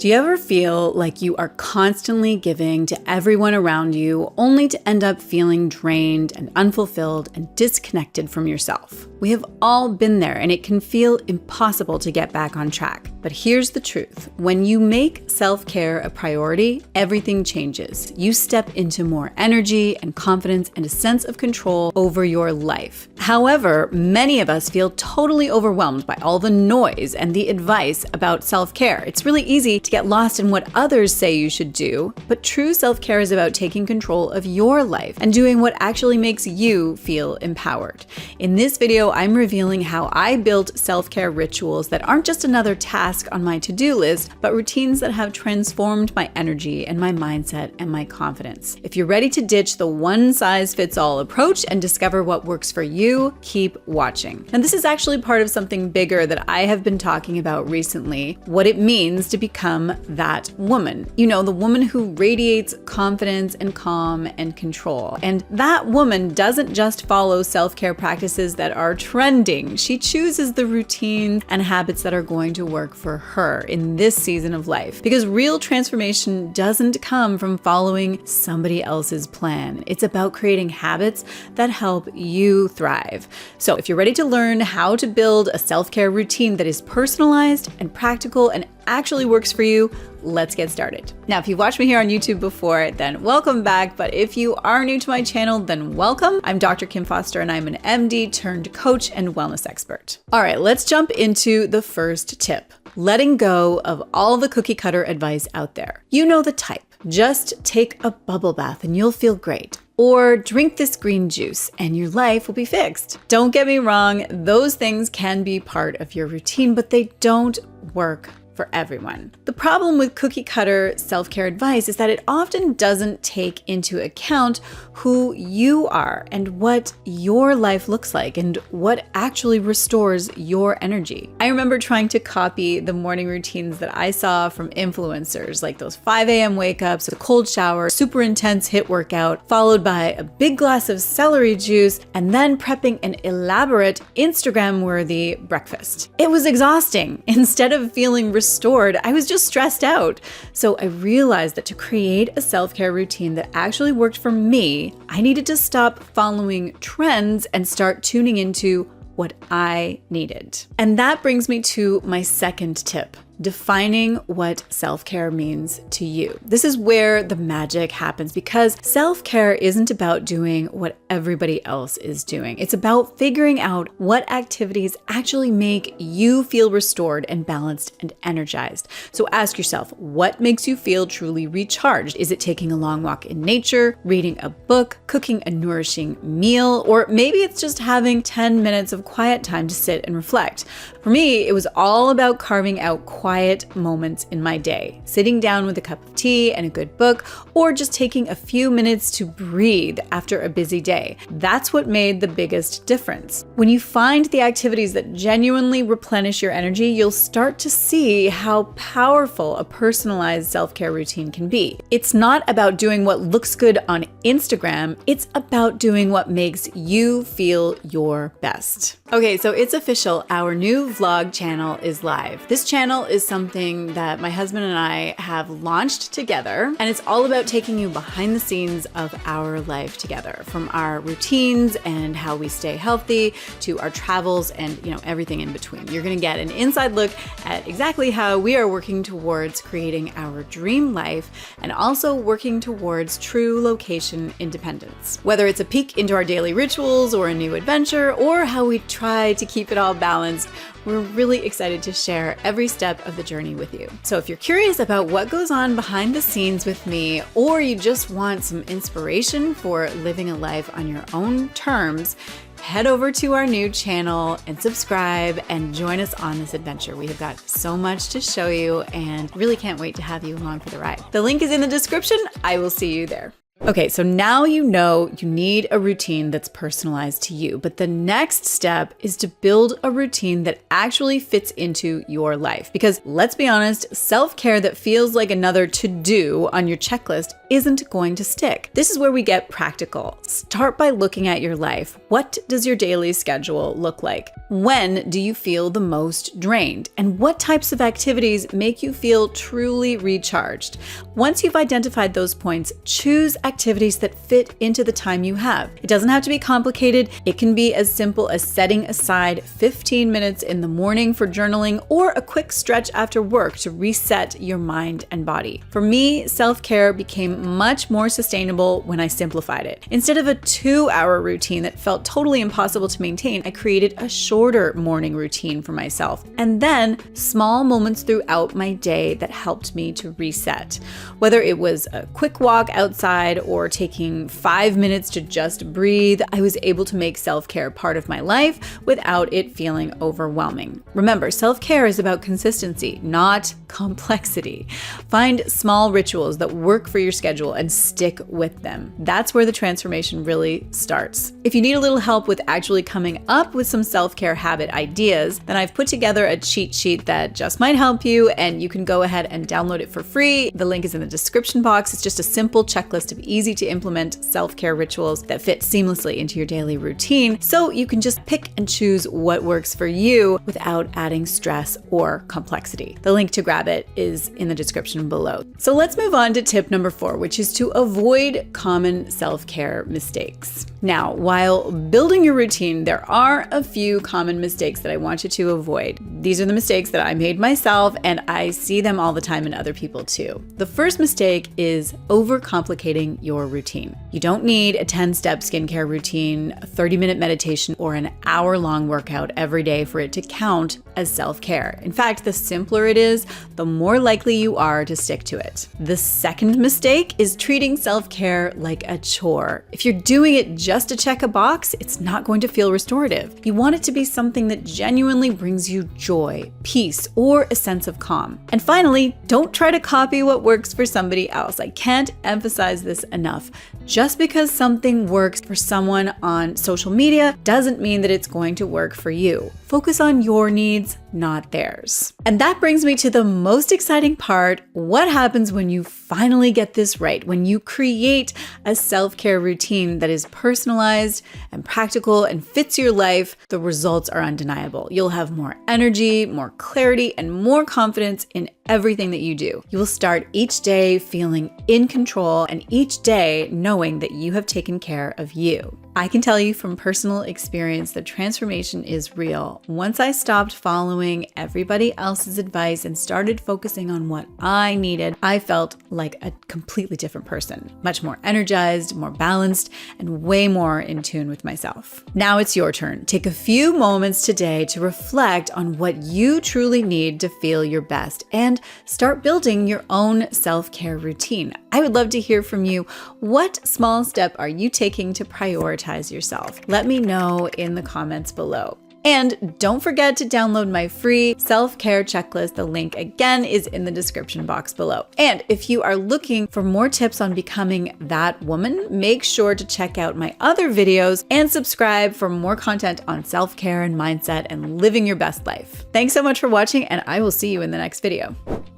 Do you ever feel like you are constantly giving to everyone around you only to end up feeling drained and unfulfilled and disconnected from yourself? We have all been there, and it can feel impossible to get back on track. But here's the truth. When you make self-care a priority, everything changes. You step into more energy and confidence and a sense of control over your life. However, many of us feel totally overwhelmed by all the noise and the advice about self-care. It's really easy to get lost in what others say you should do, but true self-care is about taking control of your life and doing what actually makes you feel empowered. In this video, I'm revealing how I built self-care rituals that aren't just another task on my to-do list, but routines that have transformed my energy and my mindset and my confidence. If you're ready to ditch the one-size-fits-all approach and discover what works for you, keep watching. And this is actually part of something bigger that I have been talking about recently, what it means to become that woman. You know, the woman who radiates confidence and calm and control. And that woman doesn't just follow self-care practices that are trending. She chooses the routines and habits that are going to work for her in this season of life. Because real transformation doesn't come from following somebody else's plan. It's about creating habits that help you thrive. So if you're ready to learn how to build a self-care routine that is personalized and practical and actually works for you, let's get started. Now, if you've watched me here on YouTube before, then welcome back. But if you are new to my channel, then welcome. I'm Dr. Kim Foster, and I'm an MD turned coach and wellness expert. All right, let's jump into the first tip. Letting go of all the cookie cutter advice out there. You know the type. Just take a bubble bath and you'll feel great. Or drink this green juice and your life will be fixed. Don't get me wrong, those things can be part of your routine, but they don't work for everyone. The problem with cookie cutter self-care advice is that it often doesn't take into account who you are and what your life looks like and what actually restores your energy. I remember trying to copy the morning routines that I saw from influencers, like those 5 a.m. wake ups, a cold shower, super intense HIIT workout, followed by a big glass of celery juice, and then prepping an elaborate Instagram-worthy breakfast. It was exhausting. Instead of feeling restored, I was just stressed out. So I realized that to create a self-care routine that actually worked for me, I needed to stop following trends and start tuning into what I needed. And that brings me to my second tip. Defining what self-care means to you. This is where the magic happens, because self-care isn't about doing what everybody else is doing. It's about figuring out what activities actually make you feel restored and balanced and energized. So ask yourself, what makes you feel truly recharged? Is it taking a long walk in nature, reading a book, cooking a nourishing meal, or maybe it's just having 10 minutes of quiet time to sit and reflect? For me, it was all about carving out quiet moments in my day, sitting down with a cup of tea and a good book, or just taking a few minutes to breathe after a busy day. That's what made the biggest difference. When you find the activities that genuinely replenish your energy, you'll start to see how powerful a personalized self-care routine can be. It's not about doing what looks good on Instagram, it's about doing what makes you feel your best. Okay, so it's official. Our new vlog channel is live. This channel is something that my husband and I have launched together, and it's all about taking you behind the scenes of our life together, from our routines and how we stay healthy to our travels and, everything in between. You're going to get an inside look at exactly how we are working towards creating our dream life and also working towards true location independence. Whether it's a peek into our daily rituals or a new adventure, or how we try to keep it all balanced, we're really excited to share every step of the journey with you. So if you're curious about what goes on behind the scenes with me, or you just want some inspiration for living a life on your own terms, head over to our new channel and subscribe and join us on this adventure. We have got so much to show you and really can't wait to have you along for the ride. The link is in the description. I will see you there. Okay, so now you know you need a routine that's personalized to you, but the next step is to build a routine that actually fits into your life. Because let's be honest, self-care that feels like another to-do on your checklist isn't going to stick. This is where we get practical. Start by looking at your life. What does your daily schedule look like? When do you feel the most drained? And what types of activities make you feel truly recharged? Once you've identified those points, choose activities that fit into the time you have. It doesn't have to be complicated. It can be as simple as setting aside 15 minutes in the morning for journaling or a quick stretch after work to reset your mind and body. For me, self-care became much more sustainable when I simplified it. Instead of a 2-hour routine that felt totally impossible to maintain, I created a shorter morning routine for myself, and then small moments throughout my day that helped me to reset. Whether it was a quick walk outside or taking 5 minutes to just breathe, I was able to make self-care part of my life without it feeling overwhelming. Remember, self-care is about consistency, not complexity. Find small rituals that work for your schedule and stick with them. That's where the transformation really starts. If you need a little help with actually coming up with some self-care habit ideas, then I've put together a cheat sheet that just might help you, and you can go ahead and download it for free. The link is in the description box. It's just a simple checklist of easy to implement self-care rituals that fit seamlessly into your daily routine, so you can just pick and choose what works for you without adding stress or complexity. The link to grab it is in the description below. So let's move on to tip number 4, which is to avoid common self-care mistakes. Now, while building your routine, there are a few common mistakes that I want you to avoid. These are the mistakes that I made myself, and I see them all the time in other people too. The first mistake is overcomplicating your routine. You don't need a 10-step skincare routine, a 30-minute meditation, or an hour-long workout every day for it to count as self-care. In fact, the simpler it is, the more likely you are to stick to it. The second mistake is treating self-care like a chore. If you're doing it just to check a box, it's not going to feel restorative. You want it to be something that genuinely brings you joy, peace, or a sense of calm. And finally, don't try to copy what works for somebody else. I can't emphasize this enough. Just because something works for someone on social media doesn't mean that it's going to work for you. Focus on your needs, not theirs. And that brings me to the most exciting part. What happens when you finally get this right? When you create a self-care routine that is personalized and practical and fits your life, the results are undeniable. You'll have more energy, more clarity, and more confidence in everything that you do. You will start each day feeling in control and each day knowing that you have taken care of you. I can tell you from personal experience that transformation is real. Once I stopped following everybody else's advice and started focusing on what I needed, I felt like a completely different person, much more energized, more balanced, and way more in tune with myself. Now it's your turn. Take a few moments today to reflect on what you truly need to feel your best and start building your own self-care routine. I would love to hear from you. What small step are you taking to prioritize yourself? Let me know in the comments below. And don't forget to download my free self-care checklist. The link again is in the description box below. And if you are looking for more tips on becoming that woman, make sure to check out my other videos and subscribe for more content on self-care and mindset and living your best life. Thanks so much for watching, and I will see you in the next video.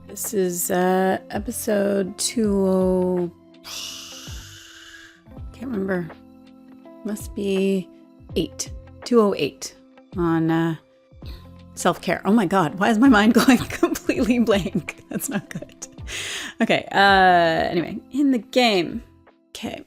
This is episode 20. Can't remember. Must be 208 on self-care. Oh my God, why is my mind going completely blank? That's not good. Okay, anyway, in the game. Okay.